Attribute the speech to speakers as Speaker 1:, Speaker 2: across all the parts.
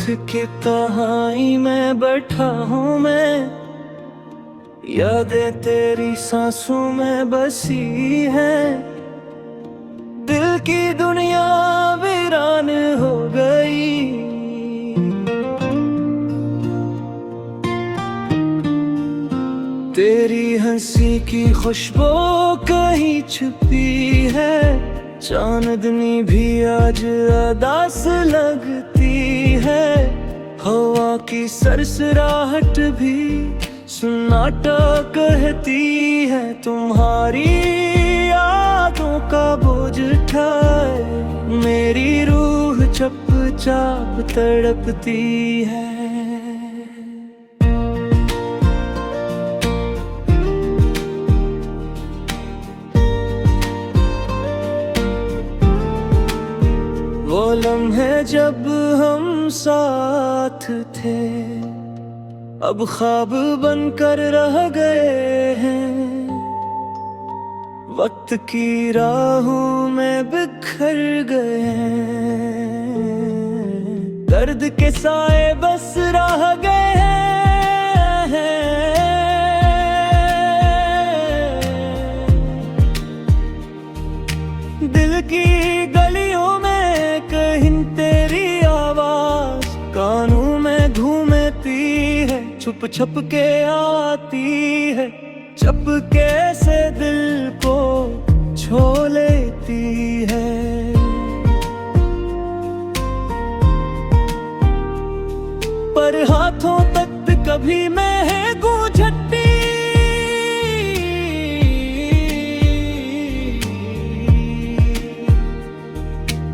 Speaker 1: के तहाई में बैठा हूँ मैं, यादें तेरी सांसों में बसी है। दिल की दुनिया वीरान हो गई, तेरी हंसी की खुशबू कहीं छुपी है। चांदनी भी आज अदास लगती है, हवा की सरसराहट भी सन्नाटा कहती है। तुम्हारी यादों का बोझ उठाए मेरी रूह चुपचाप तड़पती है। वो लम्हे जब हम साथ थे, अब ख्वाब बनकर रह गए हैं। वक्त की राहों में बिखर गए हैं, दर्द के साए बस रह गए हैं। दिल की गलियों में कहीं तेरी आवाज कानों में घूमती है, छुप छुप के आती है, चुपके से दिल को छू लेती है। पर हाथों तक कभी मैं गूंजती,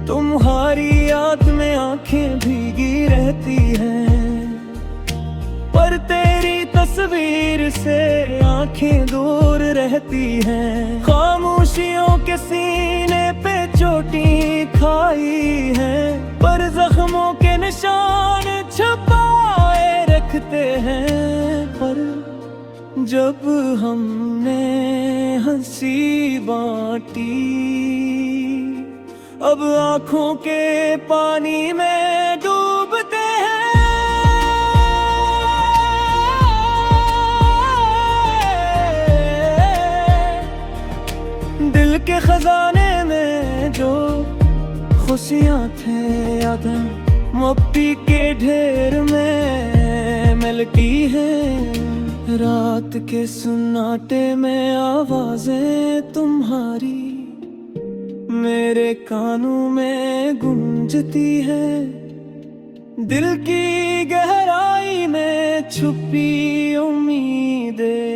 Speaker 1: तुम्हारी याद में आंखें भीगी रहती हैं। पर तेरी तस्वीर से आंखें दूर रहती हैं। खामोशियों के सीने पे चोटी खाई है, पर जख्मों के निशान छुपाए रखते हैं। पर जब हमने हंसी बांटी, अब आंखों के पानी में डूबते हैं। दिल के खजाने में जो खुशियाँ थे यादें मिट्टी के ढेर में मिलती हैं। रात के सन्नाटे में आवाजें तुम्हारी मेरे कानों में गूंजती है। दिल की गहराई में छुपी उम्मीदें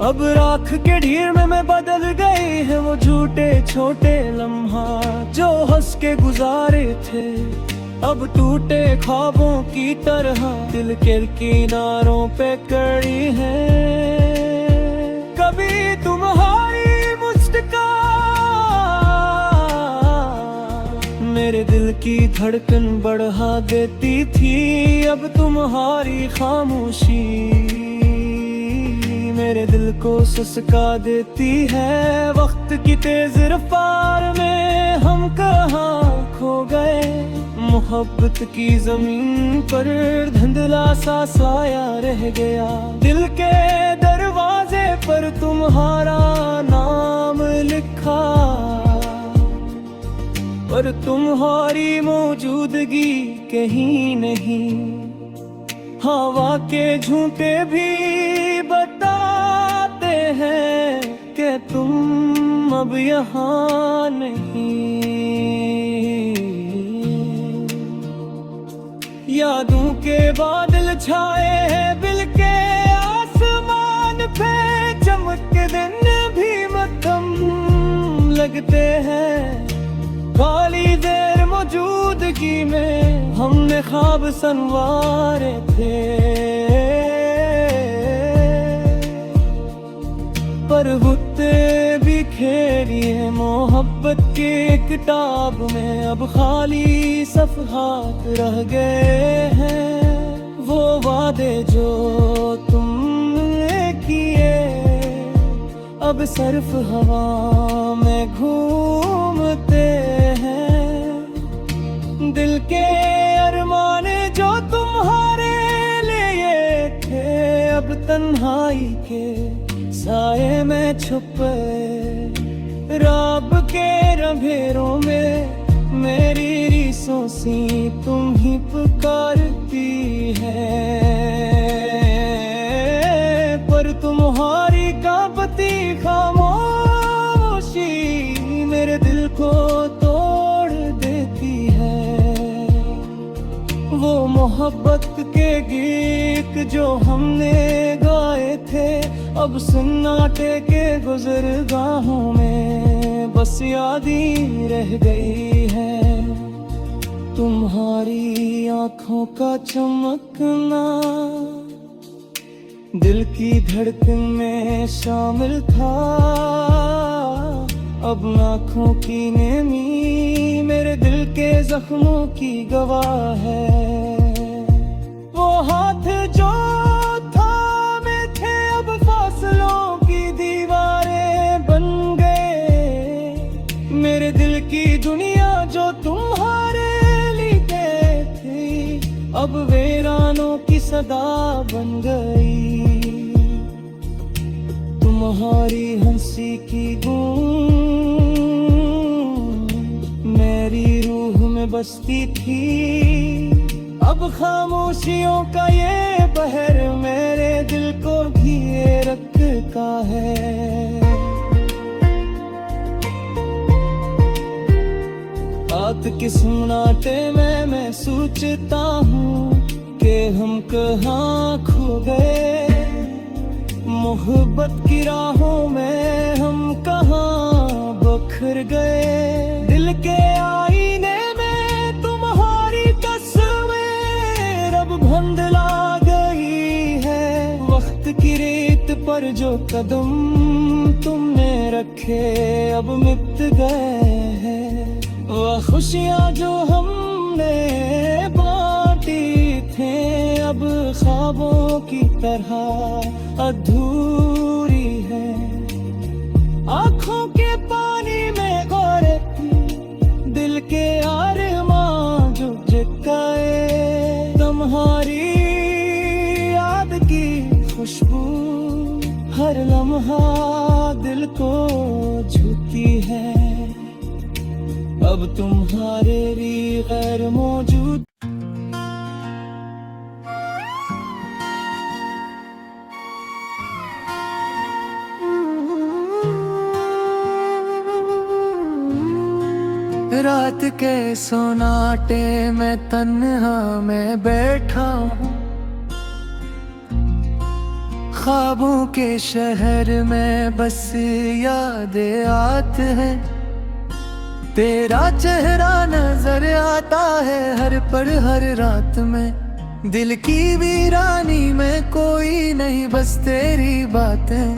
Speaker 1: अब राख के ढेर में मैं बदल गई है। वो झूठे छोटे लम्हा जो हंस के गुजारे थे, अब टूटे ख्वाबों की तरह दिल के किनारों पे कड़ी है। कभी तुम्हारी मुस्कान मेरे दिल की धड़कन बढ़ा देती थी, अब तुम्हारी खामोशी मेरे दिल को सुसका देती है। वक्त की तेज रफ्तार में हम कहाँ खो गए, मोहब्बत की जमीन पर धुंधला सा साया रह गया। दिल के दरवाजे पर तुम्हारा नाम लिखा, पर तुम्हारी मौजूदगी कहीं नहीं। हवा के झूठे भी बताते हैं कि तुम अब यहाँ नहीं। यादों के बादल छाए हैं दिल के आसमान पे, चमक दिन भी मध्यम लगते हैं। खाली देर मौजूदगी में हमने ख्वाब संवारे थे, पर होते भी खेलिए मोहब्बत के किताब में अब खाली सफ़हात रह गए हैं। वो वादे जो तुमने किए अब सिर्फ हवा में घूम चुमते हैं। दिल के अरमान जो तुम्हारे लिए थे, अब तन्हाई के साए में छुपे। रात के अंधेरों में मेरी रीसों सी तुम ही पुकारती है, पर तुम्हारी कांपती खामोशी मेरे दिल को तोड़ देती है। वो मोहब्बत के गीत जो हमने गाए थे, अब सन्नाटे के गुज़रगाहों में बस याद ही रह गई है। तुम्हारी आँखों का चमकना दिल की धड़कन में शामिल था, अब आँखों की नेमी मेरे दिल के जख्मों की गवाह है। वो हाथ जो थामे थे अब फासलों की दीवारें बन गए। मेरे दिल की दुनिया जो तुम्हारे लिए थी, अब वीरानों की सदा बन गई। तुम्हारी हंसी की गूंज मेरी रूह में बसती थी, अब खामोशियों का ये बहर मेरे दिल को घिरे रखता है। रात के सन्नाटे में मैं सोचता हूँ कि हम कहाँ खो गए। मोहब्बत की राहों में हम कहाँ बखर गए। दिल के आईने में तुम्हारी तस्वीर अब धुंधला गई है। वक्त की रेत पर जो कदम तुमने रखे अब मिट गए हैं। वह खुशियाँ जो हमने बांटी थे, अब ख्वाबों की तरह अधूरी है। आँखों के पानी में गौरे थी, दिल के आरमां जो जगाए। तुम्हारी याद की खुशबू हर लम्हा दिल को छूती है। अब तुम्हारे भी गैर मौजूद। रात के सोनाटे में तन्हा मैं बैठा हूँ, ख्वाबों के शहर में बस यादें आते हैं। तेरा चेहरा नजर आता है हर पल हर रात में। दिल की वीरानी में कोई नहीं बस तेरी बातें।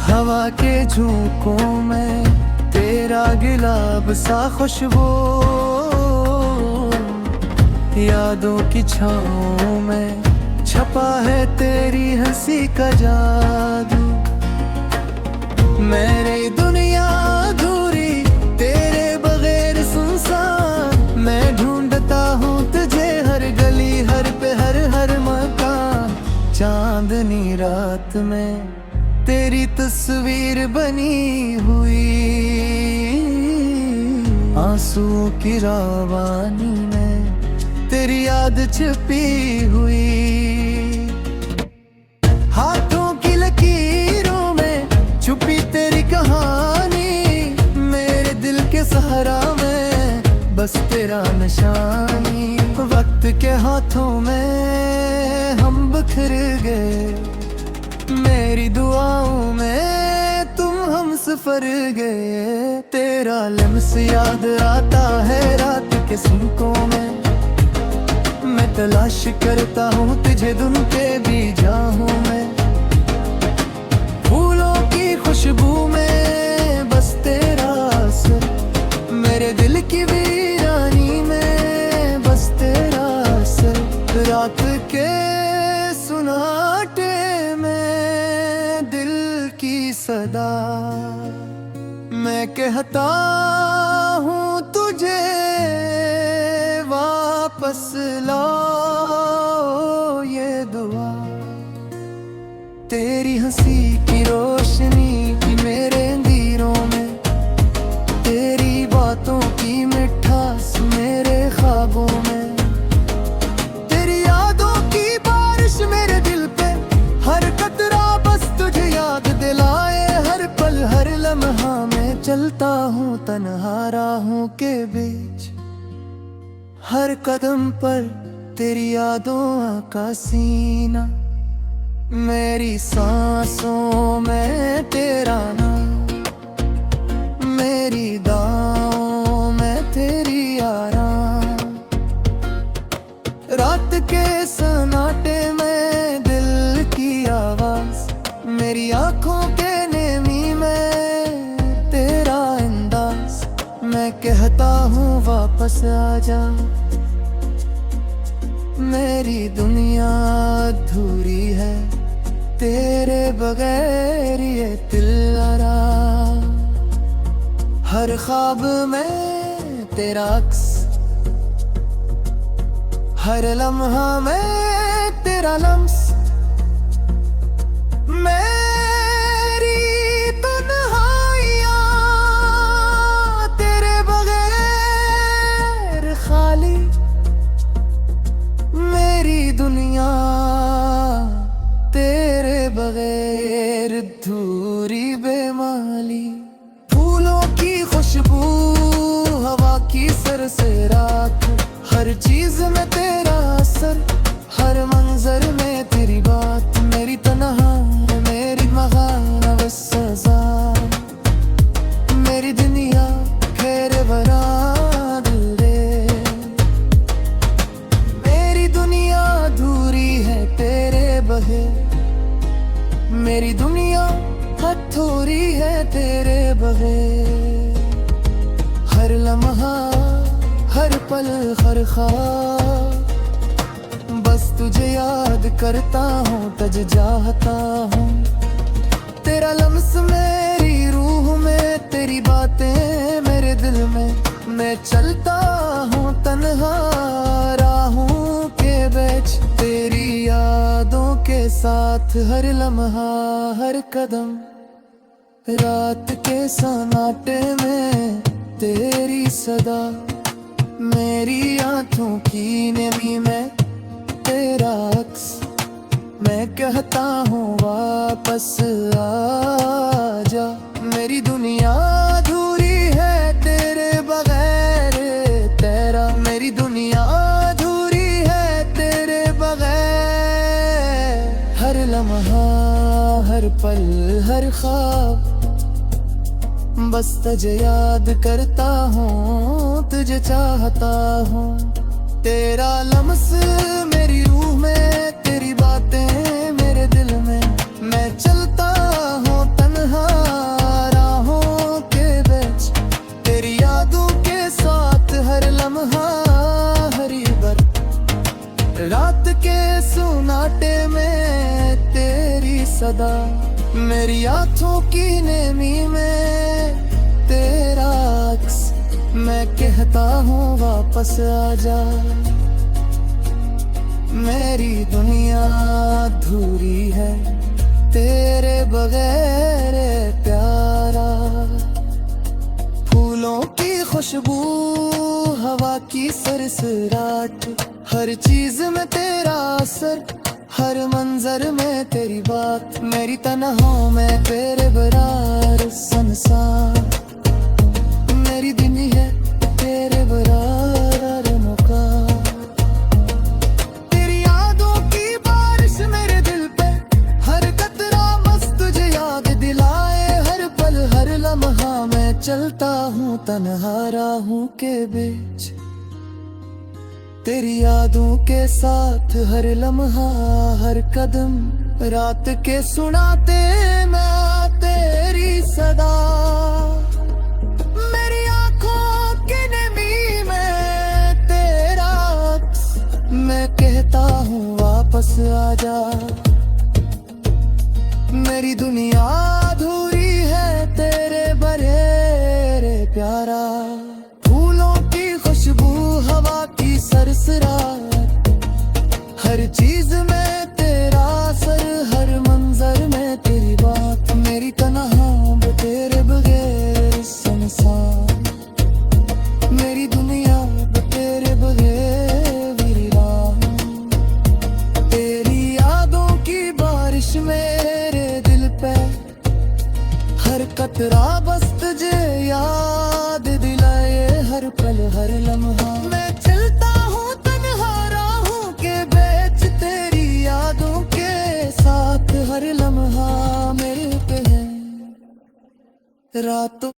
Speaker 1: हवा के झोंकों में तेरा गुलाब सा खुशबू, यादों की छाँव में छपा है तेरी हंसी का जादू। मेरी दुनिया अधूरी तेरे बगैर सुनसान, मैं ढूंढता हूँ तुझे हर गली हर पे हर मकान। चांदनी रात में तेरी तस्वीर बनी हुई, आंसुओं की रवानी में तेरी याद छिपी हुई। हाथों की लकीरों में छुपी तेरी कहानी, मेरे दिल के सहारा में बस तेरा निशानी। वक्त के हाथों में हम बिखर गए, मेरी दुआओं में तुम हम सफर गए। तेरा लम्स याद आता है रात के सिंकों में, मैं तलाश करता हूँ तुझे धुन के भी जाऊँ मैं। फूलों की खुशबू में बस तेरा असर, मेरे दिल की वीरानी में बस तेरा असर। रात के सुनाटे में मैं कहता हूँ तुझे वापस लाओ, ये दुआ तेरी हंसी की रोशनी की मेरे अंधेरों में, तेरी बातों की मिठास मेरे ख्वाबों में, तेरी यादों की बारिश मेरे दिल पे, हर कतरा बस तुझे याद दिलाए, हर पल हर लम्हा में चलता हूँ तन्हा राहों के बीच, हर कदम पर तेरी यादों का सीना, मेरी सांसों में तेरा नाम, मेरी दाओं में तेरी आराम, रात के सन्नाटे में दिल की आवाज, मेरी आंखों के नेमी में तेरा अंदाज, मैं कहता हूँ वापस आजा, मेरी दुनिया अधूरी है तेरे बगैर, ये दिल आराम, हर ख्वाब में तेरा अक्स, हर लम्हा में तेरा लम्स, मेरी तन्हाइयाँ तेरे बगैर खाली, मेरी दुनिया तेरे बगैर अधूरी बेमाली, फूलों की खुशबू हवा की सरसराहट, हर चीज में तेरा असर, हर मंजर में तेरी बात, मेरी तन्हा मेरी महाना बस सजा, मेरी दुनिया खेरे भरा दिल दे, मेरी दुनिया अधूरी है तेरे बगैर, मेरी दुनिया हथौड़ी है तेरे बगैर, हर लम्हा हर पल हर ख्वाब बस तुझे याद करता हूँ, तज चाहता हूँ, तेरा लम्स मेरी रूह में, तेरी बातें मेरे दिल में, मैं चलता हूँ तन्हा राहों के बीच, तेरी यादों के साथ हर लम्हा हर कदम, रात के सन्नाटे में तेरी सदा, मेरी आंखों की नमी में तेरा अक्स, मैं कहता हूँ वापस आजा, मेरी दुनिया अधूरी है तेरे बगैर तेरा, मेरी दुनिया अधूरी है तेरे बगैर, हर लम्हा हर पल हर ख्वाब बस तुझे याद करता हूँ, तुझे चाहता हूँ, तेरा लम्स मेरी रूह में, तेरी बातें मेरे दिल में, मैं चलता हूँ तन्हा राहों के बीच, तेरी यादों के साथ हर लम्हा हरी बर, रात के सन्नाटे में तेरी सदा, मेरी आंखों की नेमी में तेरा अक्स, मैं कहता हूँ वापस आजा, मेरी दुनिया अधूरी है तेरे बगैर प्यारा, फूलों की खुशबू हवा की सरसराहट, हर चीज में तेरा असर, हर मंजर में तेरी बात, मेरी तन्हाओं में तेरे बरार संसार, मेरी दुनिया है तेरे बरार मौका, तेरी यादों की बारिश मेरे दिल पे, हर कतरा बस तुझे याद दिलाए, हर पल हर लम्हा मैं चलता हूँ तन्हा राहों के बीच, तेरी यादों के साथ हर लम्हा हर कदम, रात के सुनाते मैं तेरी सदा, मेरी आंखों की नमी में तेरा अक्स, मैं कहता हूँ वापस आजा, मेरी दुनिया अधूरी है तेरे बगैर प्यारा, फूलों की खुशबू, हवा की सरसराहट, हर चीज में तेरा असर, हर मंजर में तेरी बात। मेरी तन्हा तेरे बगैर संसार, मेरी दुनिया तेरे बगैर वीरान। तेरी यादों की बारिश मेरे दिल पे, हर कतरा बस तुझे याद दिलाए, हर पल हर लम्हा। मैं चलता हूँ तन्हा राहों के बीच, तेरी यादों के साथ हर लम्हा मेरे पे है रातों।